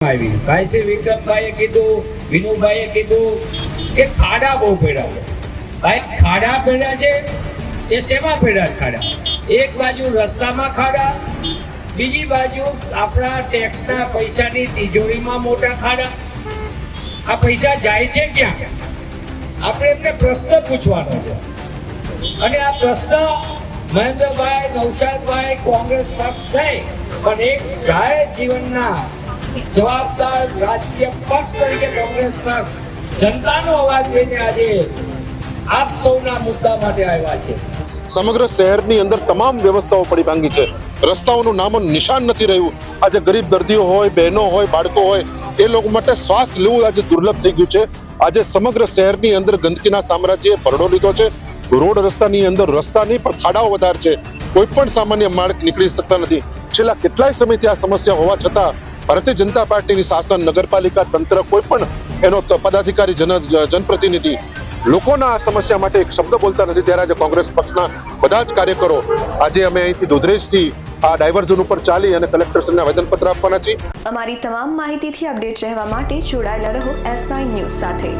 ભાઈ છે વિક્રમભાઈએ કીધું, વિનુભાઈએ કીધું કે ખાડા બહુ પડ્યા છે. ભાઈ ખાડા પડ્યા છે એ શેમાં પડ્યા ખાડા? એક બાજુ રસ્તામાં ખાડા, બીજી બાજુ આપણા ટેક્સના પૈસાની તિજોરીમાં મોટા ખાડા. આ પૈસા જાય છે ક્યાં? આપણે એમને પ્રશ્ન પૂછવાનો છે. અને આ પ્રશ્ન મહેન્દ્રભાઈ, નૌશાદભાઈ, કોંગ્રેસ પક્ષ નહીં પણ એક જાહેર જીવનના જવાબદાર રાજકીય પક્ષ તરીકે કોંગ્રેસ પક્ષ જનતાનો અવાજ લઈને આજે આપ સૌના મુદ્દા માટે આવ્યા છે. સમગ્ર શહેરની અંદર તમામ વ્યવસ્થાઓ પડી ભાંગી છે. રસ્તાઓનું નામ નિશાન નથી રહ્યું. આજે ગરીબ દર્દીઓ હોય, બહેનો હોય, બાળકો હોય, એ લોકો માટે શ્વાસ લેવું આજે દુર્લભ થઈ ગયું છે. આજે સમગ્ર શહેરની અંદર ગંદકીના સામ્રાજ્યએ ભરડો લીધો છે. રોડ રસ્તાની અંદર રસ્તા નહીં પણ ખાડાઓ વધારે છે. કોઈ પણ સામાન્ય માણસ નીકળી શકતા નથી. છેલ્લા કેટલાય સમયથી આ સમસ્યા હોવા છતાં ભારતીય જનતા પાર્ટીની શાસન, નગરપાલિકા તંત્ર, કોઈ પણ એનો પદાધિકારી, જનપ્રતિનિધિ લોકોના આ સમસ્યા માટે એક શબ્દ બોલતા નથી. ત્યારે આજે કોંગ્રેસ પક્ષના બધા જ કાર્યકરો આજે અમે અહીંથી દુધરેજથી આ ડાયવર્ઝન ઉપર ચાલી અને કલેક્ટરશ્રીને આવેદનપત્ર આપવાના છીએ. અમારી તમામ માહિતીથી અપડેટ રહેવા માટે જોડાયેલા રહો S9 ન્યૂઝ સાથે.